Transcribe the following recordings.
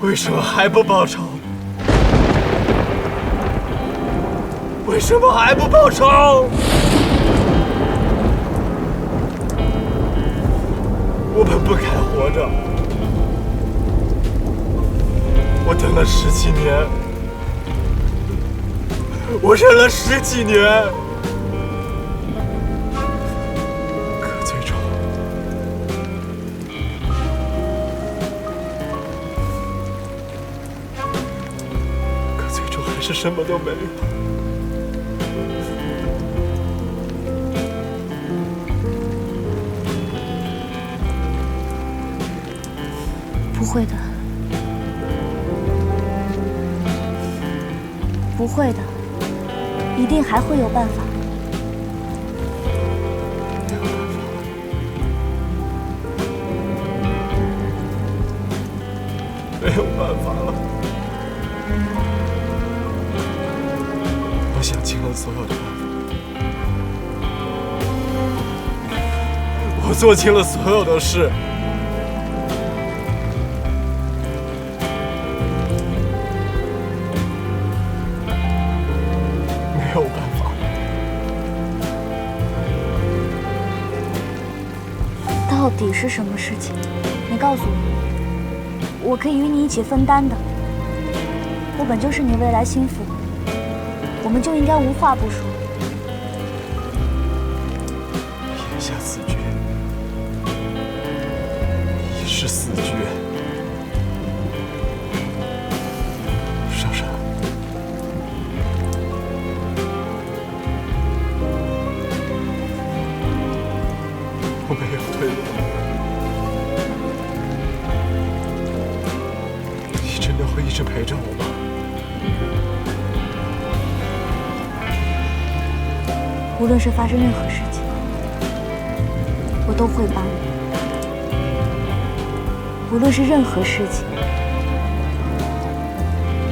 为什么还不报仇？为什么还不报仇？我本不该活着，我等了10几年，我忍了10几年，可最终，还是什么都没有。不会的，不会的，一定还会有办法。没有办法了。我想尽了所有的办法，我做尽了所有的事。没有办法。到底是什么事情？你告诉我，我可以与你一起分担的。我本就是你未来心腹，我们就应该无话不说。言下4句，已是4句。少山，我没有退路。你真的会一直陪着我吗？无论是发生任何事情，我都会帮你。无论是任何事情，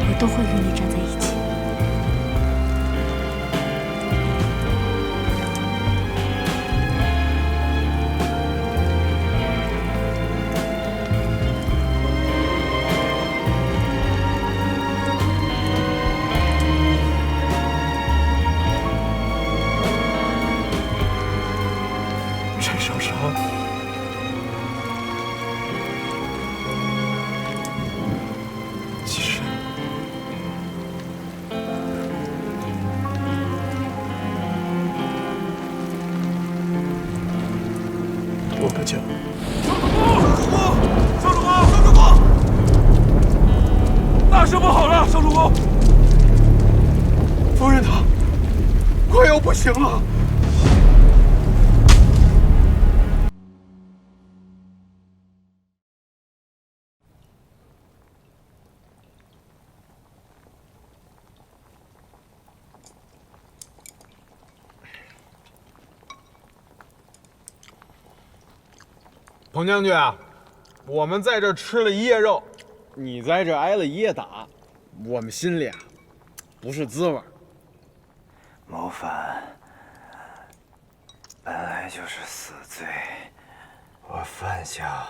我都会与你站在一起。陈少商，其实我不讲。少主公，大事不好了，少主公！夫人她快要不行了。彭将军啊，我们在这吃了一夜肉，你在这挨了一夜打，我们心里啊不是滋味。谋反本来就是死罪，我犯下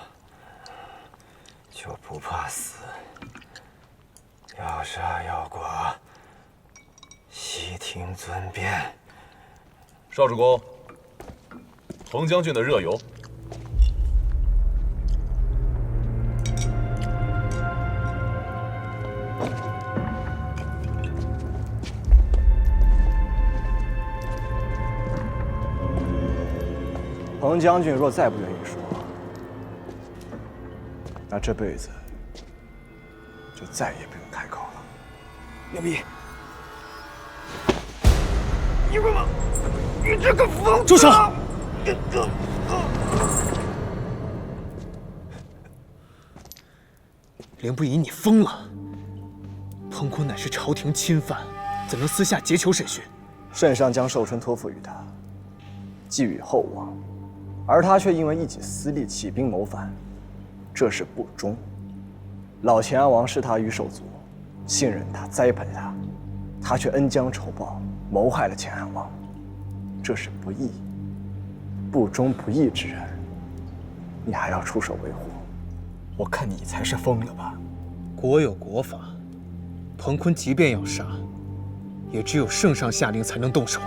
就不怕死，要杀要剐，悉听尊便。邵主公，彭将军的热油。彭将军若再不愿意说，那这辈子就再也不用开口了。牛逼！你干嘛？你这个疯子！住手！凌不疑，你疯了！彭国乃是朝廷亲犯，怎能私下结囚审讯？圣上将寿春托付于他，寄予厚望，而他却因为一己私利起兵谋反，这是不忠。老乾安王视他于手足，信任他，栽培他，他却恩将仇报，谋害了乾安王，这是不义。不忠不义之人，你还要出手维护？我看你才是疯了吧！国有国法，彭坤即便要杀，也只有圣上下令才能动手。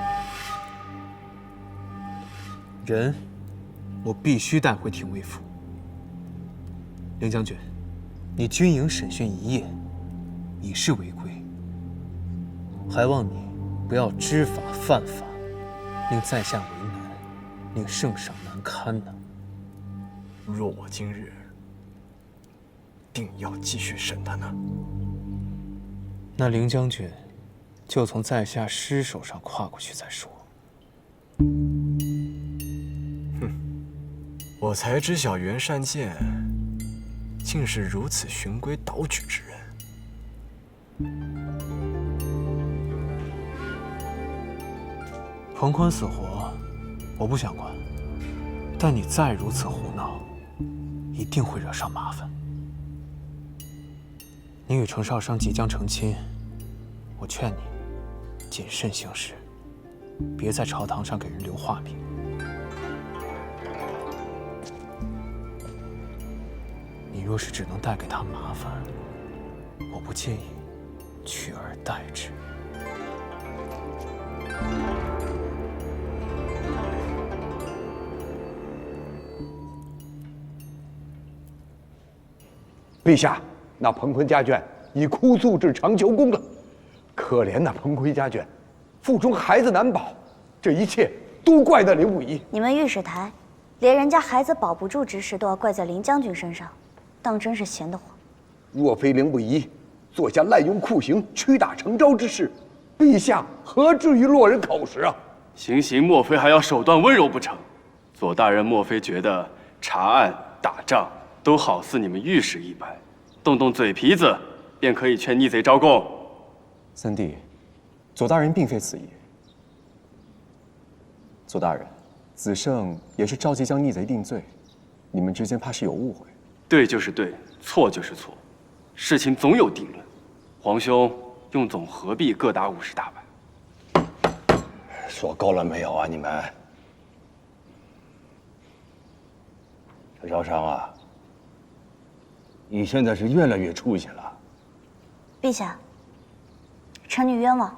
人，我必须带回廷尉府。凌将军，你军营审讯一夜，已是违规，还望你不要知法犯法，令在下为难，令圣上难堪呐。若我今日定要继续审他呢？那凌将军就从在下尸首上跨过去再说。我才知晓袁善剑竟是如此循规蹈矩之人。彭坤死活，我不想管，但你再如此胡闹，一定会惹上麻烦。你与程少商即将成亲，我劝你谨慎行事，别在朝堂上给人留画名。你若是只能带给他麻烦，我不介意取而代之。陛下，那彭坤家眷已哭诉至长求宫了。可怜那彭坤家眷，腹中孩子难保，这一切都怪那凌不疑。你们御史台，连人家孩子保不住之事都要怪在林将军身上，当真是闲得慌。若非凌不疑做下滥用酷刑、屈打成招之事，陛下何至于落人口实啊？行刑莫非还要手段温柔不成？左大人莫非觉得查案、打仗都好似你们御史一般，动动嘴皮子便可以劝逆贼招供？三弟，左大人并非此意。左大人，子胜也是着急将逆贼定罪，你们之间怕是有误会。对就是对，错就是错，事情总有定论。皇兄用总何必各打50大板？说够了没有啊？你们，陈少商啊，你现在是越来越出息了。陛下，臣女冤枉。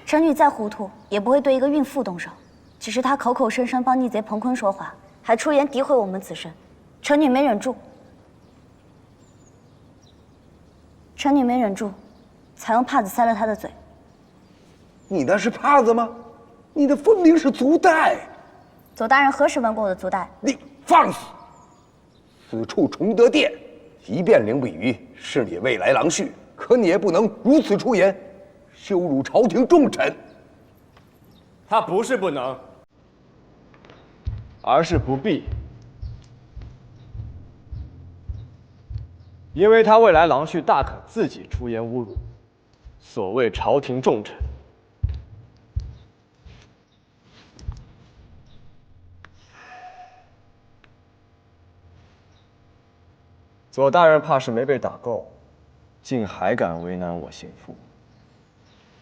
臣女再糊涂，也不会对一个孕妇动手。只是她口口声声帮逆贼彭坤说话，还出言诋毁我们子申，臣女没忍住。臣女没忍住，才用帕子塞了他的嘴。你那是帕子吗？你的分明是足带。左大人何时闻过我的足带？你放肆！此处崇德殿，即便凌不疑是你未来郎婿，可你也不能如此出言，羞辱朝廷重臣。他不是不能，而是不必，因为他未来郎婿大可自己出言侮辱所谓朝廷重臣。左大人怕是没被打够，竟还敢为难我心腹。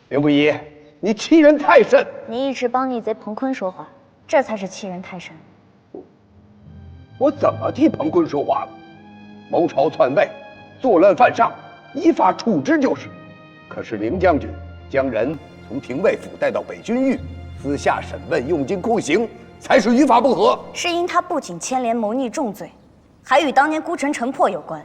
凌不疑，你欺人太甚！你一直帮逆贼彭坤说话，这才是欺人太甚。我怎么替彭坤说话了？谋朝篡位，作乱犯上，依法处置就是。可是凌将军将人从廷尉府带到北军狱，私下审问，用尽酷刑，才是于法不合。是因他不仅牵连谋逆重罪，还与当年孤城城破有关。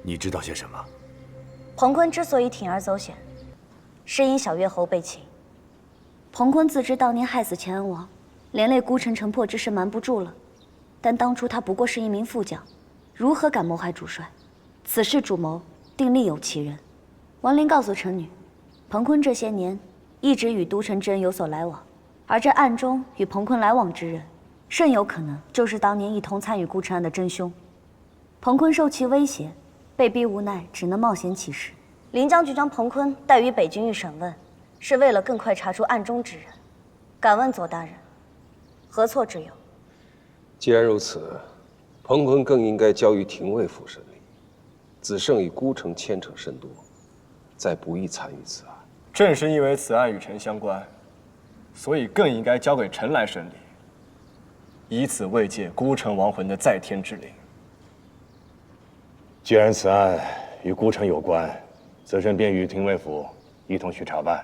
你知道些什么？彭坤之所以铤而走险，是因小越侯被擒。彭坤自知当年害死前安王，连累孤城城破之事瞒不住了。但当初他不过是一名副将，如何敢谋害主帅？此事主谋定另有其人。王林告诉臣女，彭坤这些年一直与都城之人有所来往，而这暗中与彭坤来往之人，甚有可能就是当年一同参与孤城案的真凶。彭坤受其威胁，被逼无奈，只能冒险起事。林将军将彭坤带于北军狱审问，是为了更快查出案中之人。敢问左大人，何错之有？既然如此，彭坤更应该交于廷尉府审理。子胜与孤城牵扯甚多，再不宜参与此案。正是因为此案与臣相关，所以更应该交给臣来审理，以此慰藉孤城亡魂的在天之灵。既然此案与孤城有关，子胜便与廷尉府一同去查办。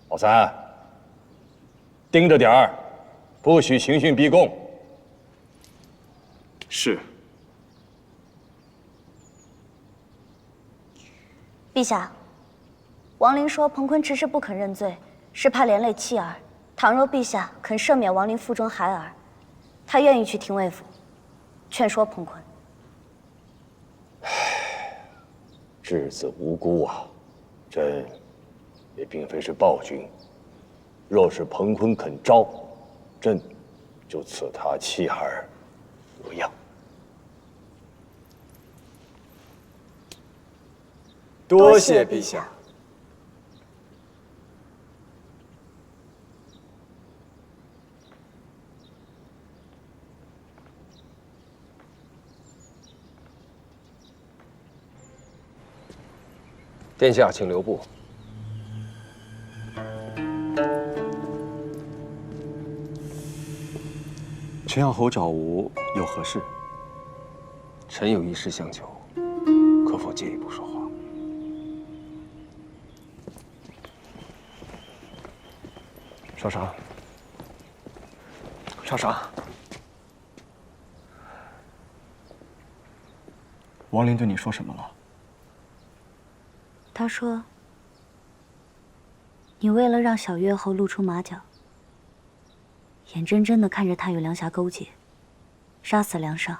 老三，盯着点儿，不许刑讯逼供。是。陛下，王林说彭坤迟迟不肯认罪，是怕连累妻儿。倘若陛下肯赦免王林腹中孩儿，他愿意去廷尉府劝说彭坤。稚子无辜啊，朕也并非是暴君。若是彭坤肯招，朕就赐他妻儿为养。多谢陛下。殿下，请留步。臣要侯找吾有何事？臣有一事相求，可否借一步说话？少商，少商，王林对你说什么了？他说：“你为了让小月后露出马脚，眼睁睁地看着他与梁霞勾结，杀死梁上。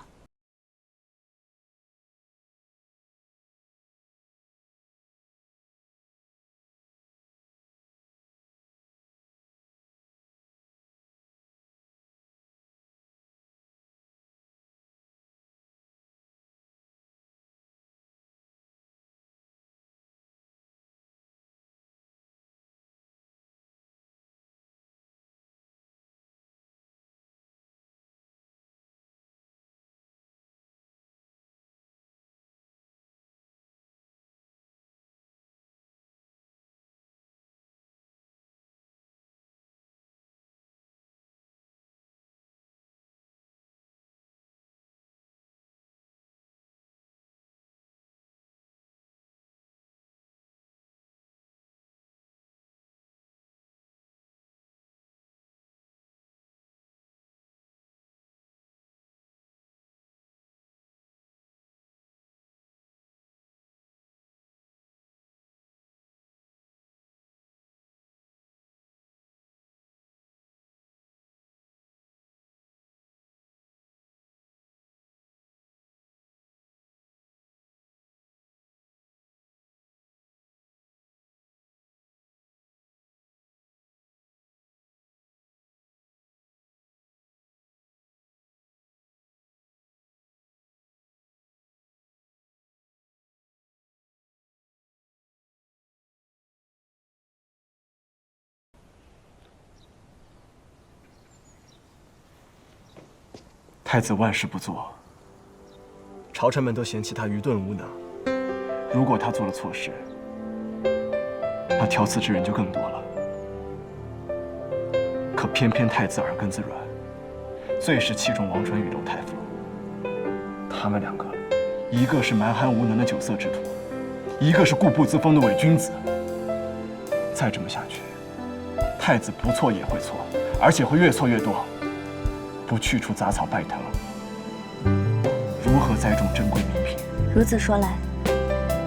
太子万事不做，朝臣们都嫌弃他愚钝无能。如果他做了错事，那挑刺之人就更多了。可偏偏太子耳根子软，最是器重王传与窦太傅。他们两个，一个是蛮横无能的酒色之徒，一个是固步自封的伪君子。再这么下去，太子不错也会错，而且会越错越多。不去除杂草拜藤，如何栽种珍贵名品？如此说来，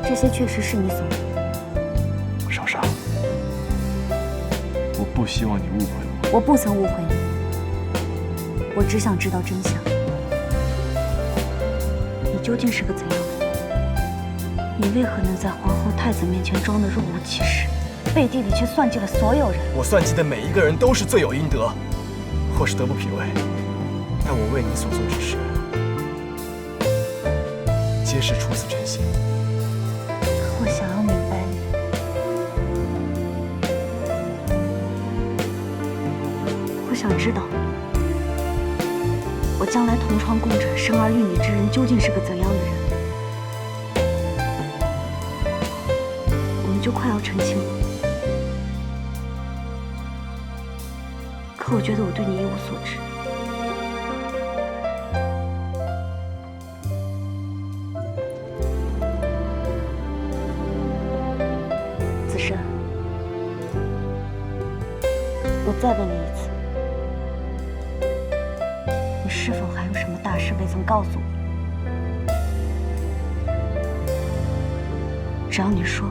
这些确实是你所为。少商，我不希望你误会我。我不曾误会你，我只想知道真相。你究竟是个怎样的人？你为何能在皇后、太子面前装得若无其事，背地里却算计了所有人？我算计的每一个人都是罪有应得，或是德不匹位。但我为你所做之事，皆是出自真心。我想要明白你，我想知道，我将来同床共枕、生儿育女之人究竟是个怎样的人。就快要成亲了。可我觉得我对你一无所知。子申，我再问你一次，你是否还有什么大事未曾告诉我？只要你说，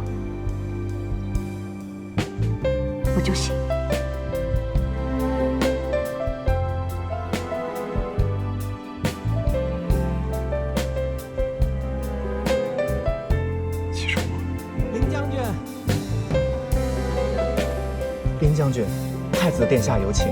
我就信。其实林将军，林将军，太子殿下有请。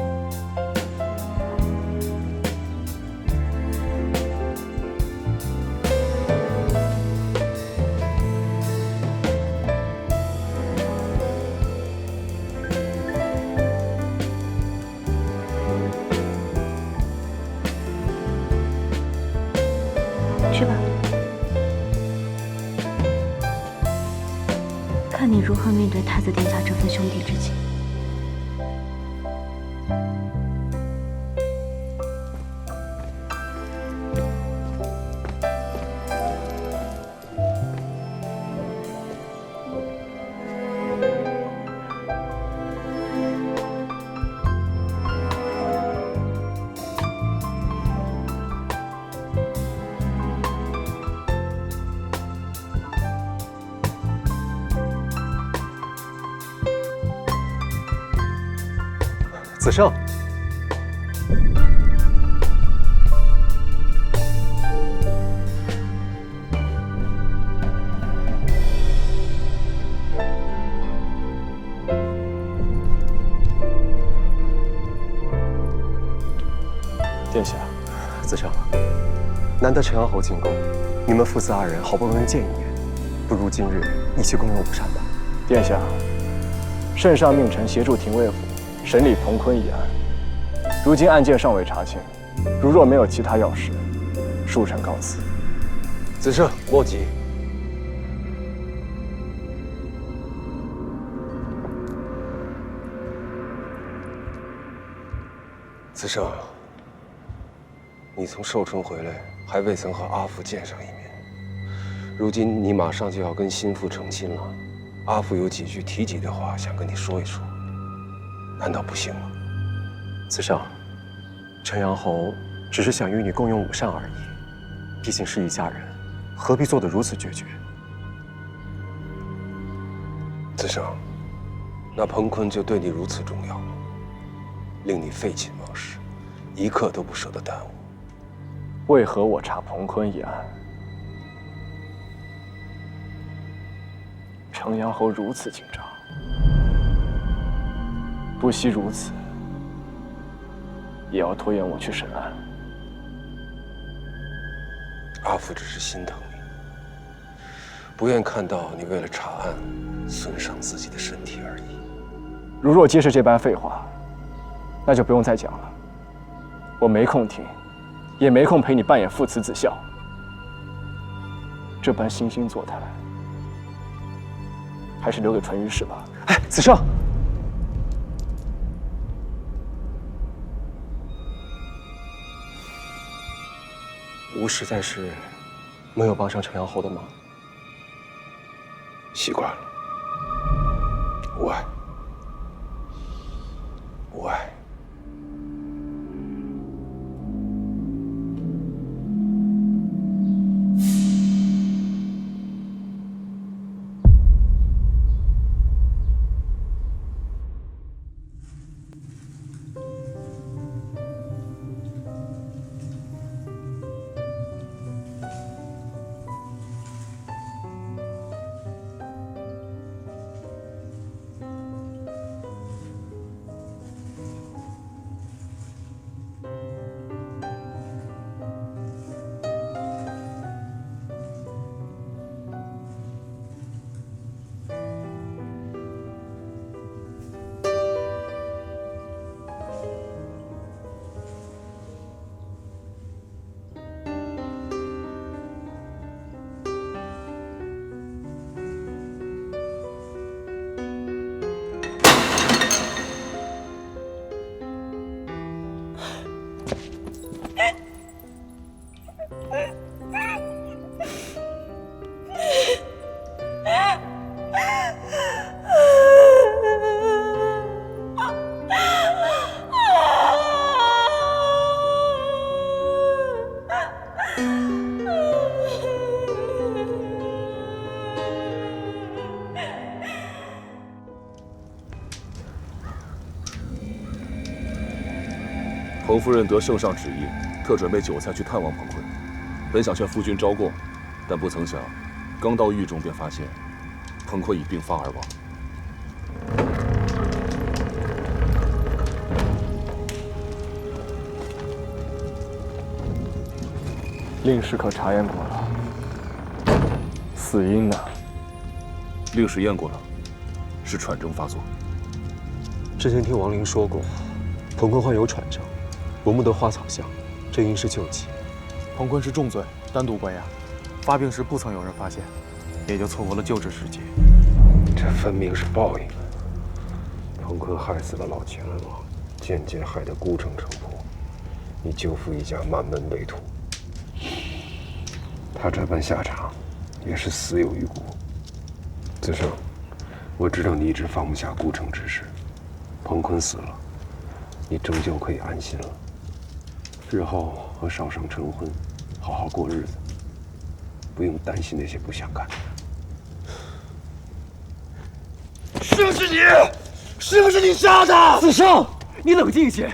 去吧，看你如何面对太子殿下这份兄弟之情。子胜，殿下，子胜，难得陈阳侯进宫，你们父子二人好不容易见一面，不如今日一起共用午膳吧。殿下，圣上命臣协助廷尉府审理彭坤一案，如今案件尚未查清，如若没有其他要事，恕臣告辞。子胜，莫急。子胜，你从寿春回来，还未曾和阿父见上一面。如今你马上就要跟心腹成亲了，阿父有几句提及的话想跟你说一说，难道不行吗？子胜，陈阳侯只是想与你共用午膳而已，毕竟是一家人，何必做得如此决绝？子胜，那彭坤就对你如此重要吗？令你废寝忘食，一刻都不舍得耽误。为何我查彭坤一案，程阳侯如此紧张？不惜如此，也要拖延我去审案。阿父只是心疼你，不愿看到你为了查案损伤自己的身体而已。如若皆是这般废话，那就不用再讲了。我没空听，也没空陪你扮演父慈子孝。这般惺惺作态，还是留给淳于氏吧。哎，子胜，吾实在是没有帮上陈阳侯的忙。习惯了，无碍，无碍。彭夫人得圣上旨意，特准备酒菜去探望彭坤。本想劝夫君招供，但不曾想，刚到狱中便发现彭坤已病发而亡。令史可查验过了，死因呢？令史验过了，是喘症发作。之前听王林说过，彭坤患有喘症，闻不得花草香，这应是救急。彭坤是重罪，单独关押，发病时不曾有人发现，也就错过了救治时机。这分明是报应。彭坤害死了老钱王，间接害得孤城城破，你舅父一家满门为徒。他这般下场，也是死有余辜。子胜，我知道你一直放不下孤城之事，彭坤死了，你终究可以安心了。日后和少商成婚，好好过日子，不用担心那些不相干的人。是不是你？是不是你杀的？子胜，你冷静一些，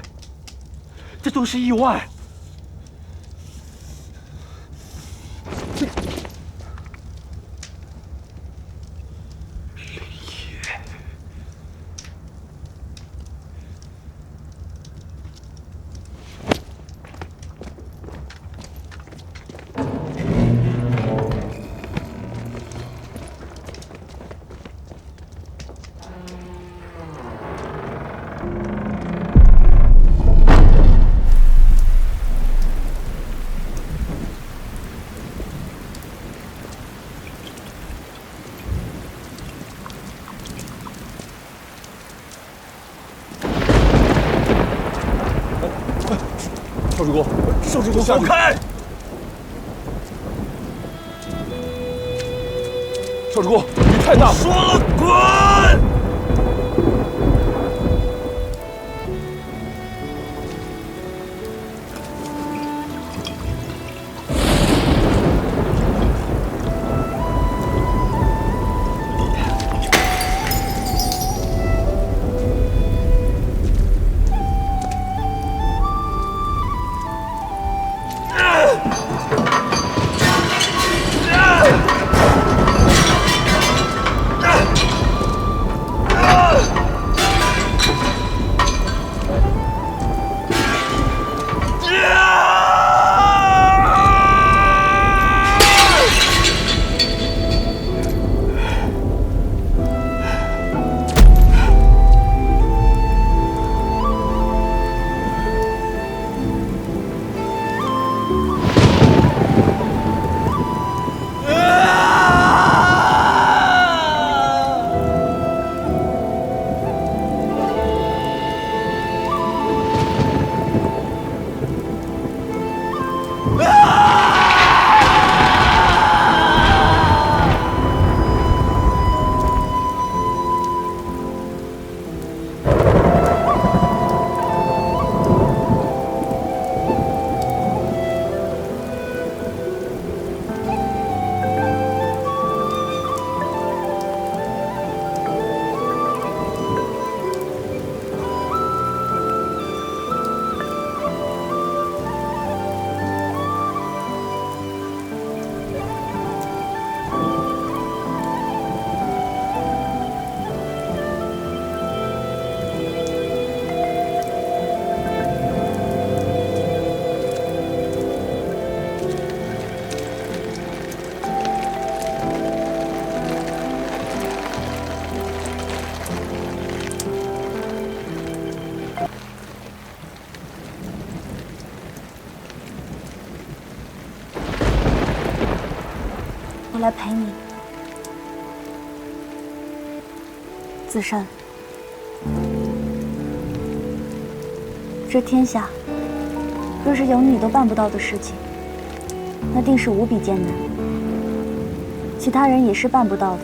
这都是意外。少主公，少主公，走开！少主公，雨太大，说了滚！我来陪你，子申。这天下，若是有你都办不到的事情，那定是无比艰难，其他人也是办不到的。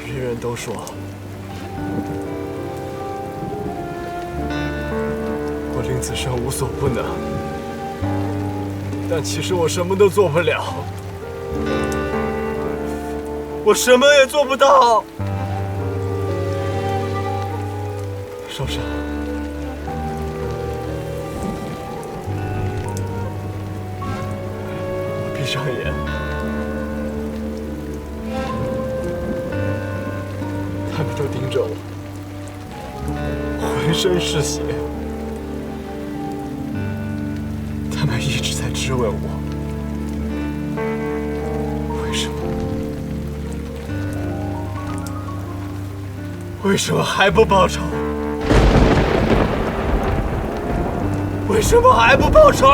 人人都说我令子申无所不能，但其实我什么都做不了，我什么也做不到。少商，我闭上眼，他们就盯着我，浑身是血，他们一直在质问我，为什么还不报仇？为什么还不报仇？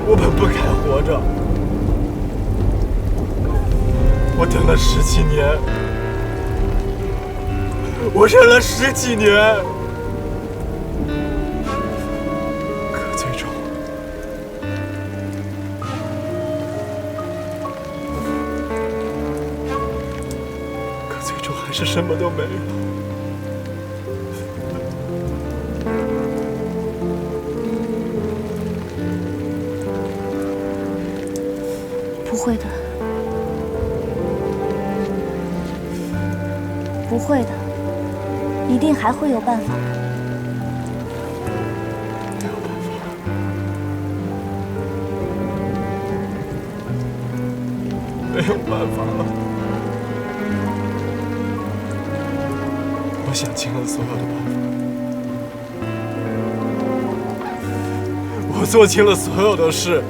我们不该活着。我等了10几年，我忍了10几年，可最终，还是什么都没有。不会的，不会的，一定还会有办法。没有办法，没有办法了。我想尽了所有的办法，我做尽了所有的事。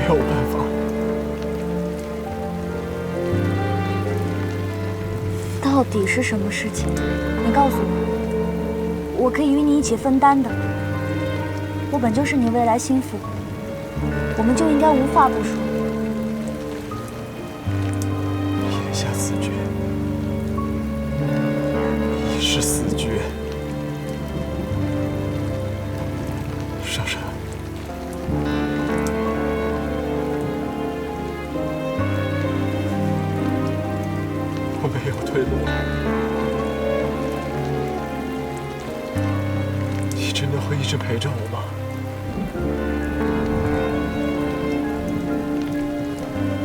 没有办法。到底是什么事情？你告诉我，我可以与你一起分担的。我本就是你未来心腹，我们就应该无话不说。眼下死绝，已是死绝。少山，我没有退路。你真的会一直陪着我吗？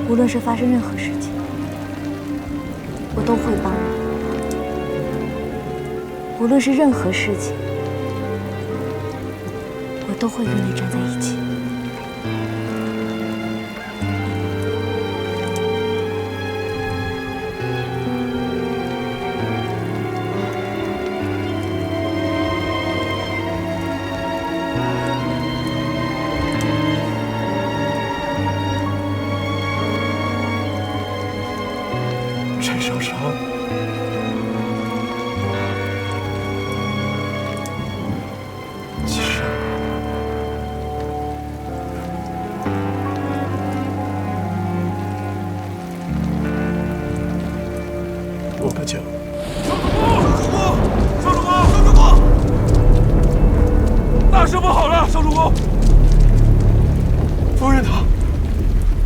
无论是发生任何事情，我都会帮你。无论是任何事情，我都会与你站在一起。陈少商，其实我不讲。少主公，大事不好了！少主公，夫人她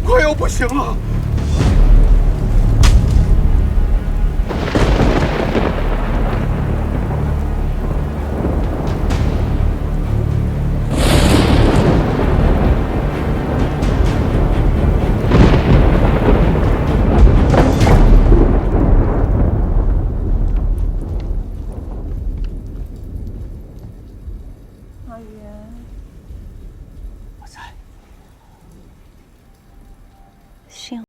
快要不行了。阿元，我在。幸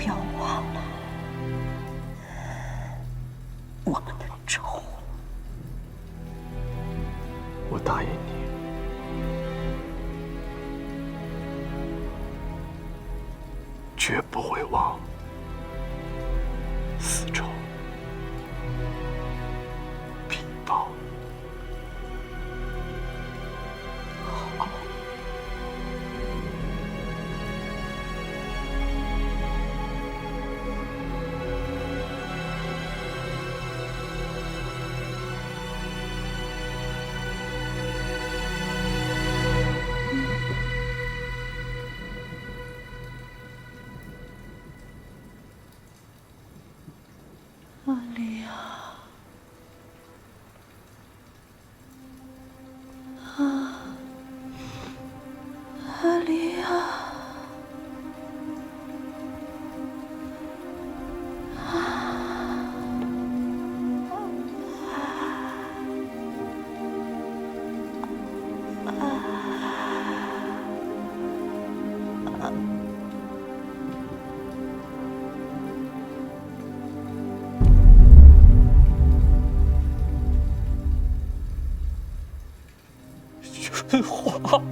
要忘了我们的仇。我答应你，绝不会忘死仇必报。好。阿离呀，阿离呀，春华。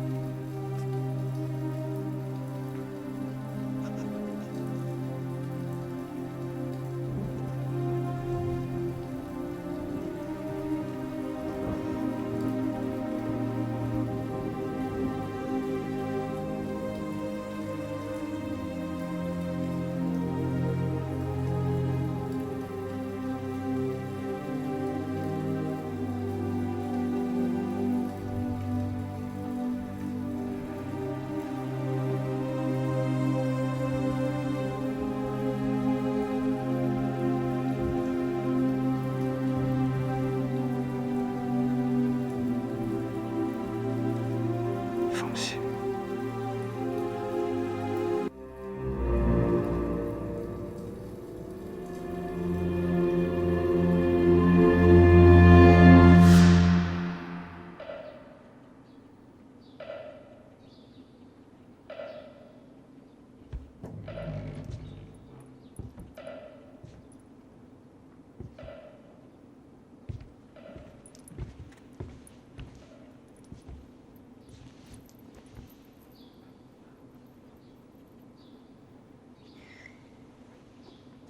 放心。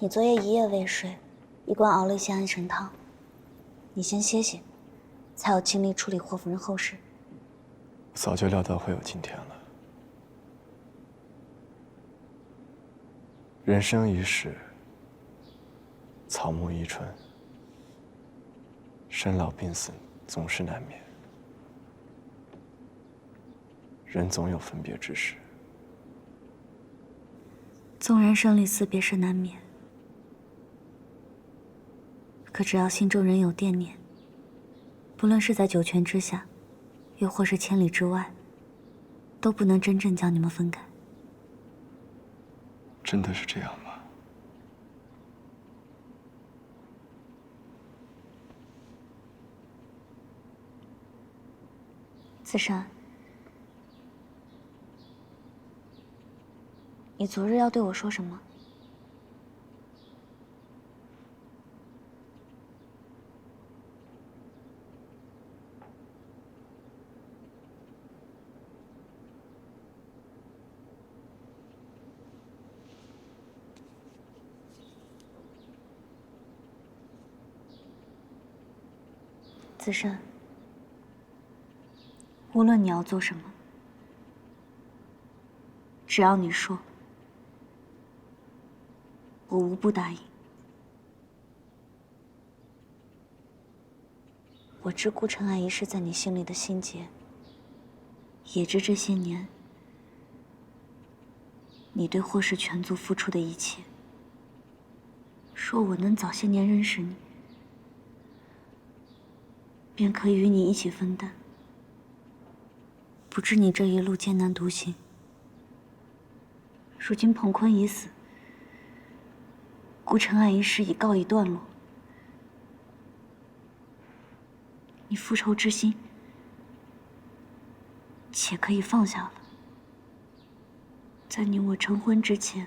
你昨夜一夜未睡，一贯熬了一些安神汤。你先歇歇，才有精力处理霍夫人后事。我早就料到会有今天了。人生一世，草木一春，生老病死总是难免，人总有分别之时。纵然生离死别是难免，可只要心中仍有惦念，不论是在九泉之下，又或是千里之外，都不能真正将你们分开。真的是这样吗？子珊，你昨日要对我说什么？子珊，无论你要做什么，只要你说，我无不答应。我知顾尘埃一事在你心里的心结，也知这些年你对霍氏全族付出的一切。若我能早些年认识你，便可以与你一起分担。不知你这一路艰难独行，如今彭坤已死，顾尘埃一事已告一段落，你复仇之心且可以放下了。在你我成婚之前，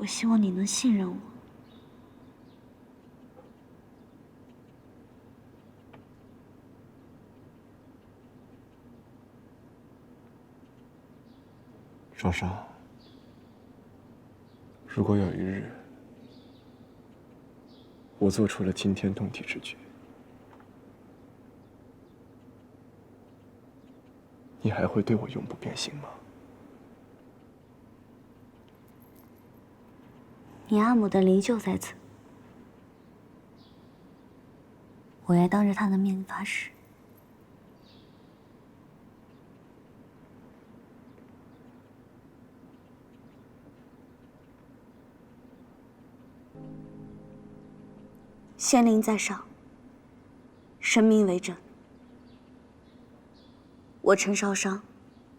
我希望你能信任我。少沙，如果有一日我做出了惊天动地之举，你还会对我永不变心吗？你阿母的灵就在此，我愿当着他的面发誓。仙灵在上，神明为证。我陈少商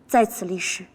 在此立誓。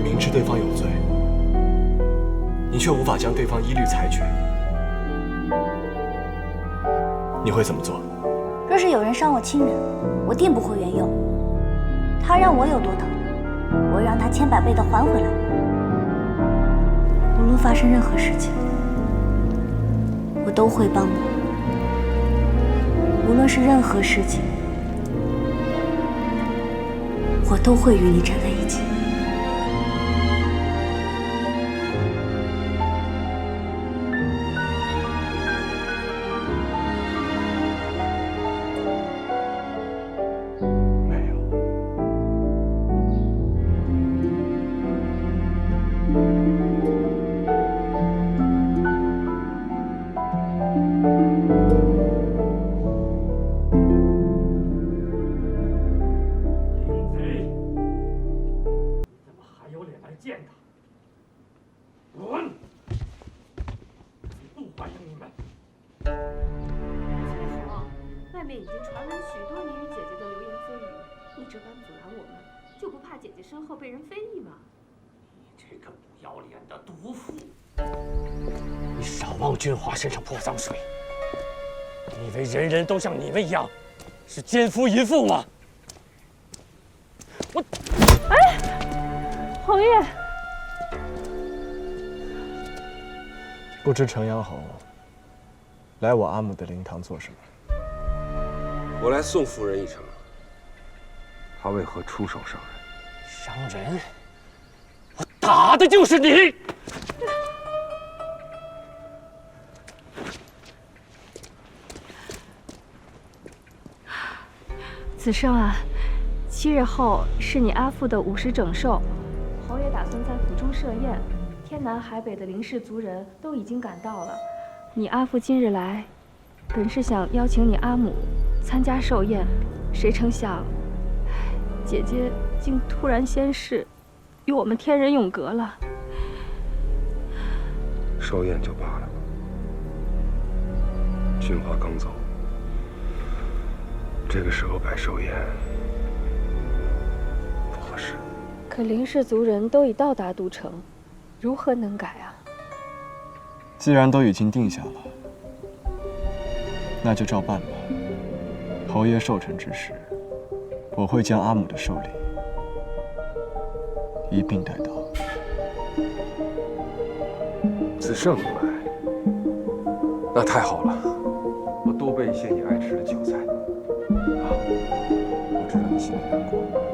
明知对方有罪，你却无法将对方一律裁决，你会怎么做？若是有人伤我亲人，我定不会原谅。他让我有多疼，我让他千百倍的还回来。无论发生任何事情，我都会帮你。无论是任何事情，我都会与你站在一起。君华身上泼脏水，你以为人人都像你们一样，是奸夫淫妇吗？我，哎，侯爷，不知城阳侯来我阿母的灵堂做什么？我来送夫人一程。他为何出手伤人？伤人？我打的就是你！子胜啊， 7日后是你阿父的50整寿，侯爷打算在府中设宴，天南海北的林氏族人都已经赶到了。你阿父今日来，本是想邀请你阿母参加寿宴，谁成想，姐姐竟突然仙逝，与我们天人永隔了。寿宴就罢了，俊华刚走，这个时候摆寿宴不合适。可林氏族人都已到达都城，如何能改啊？既然都已经定下了，那就照办吧。侯爷寿辰之时，我会将阿母的寿礼一并带到。子胜能来，那太好了，我多备一些你爱吃的酒菜。啊，我知道你心里难过。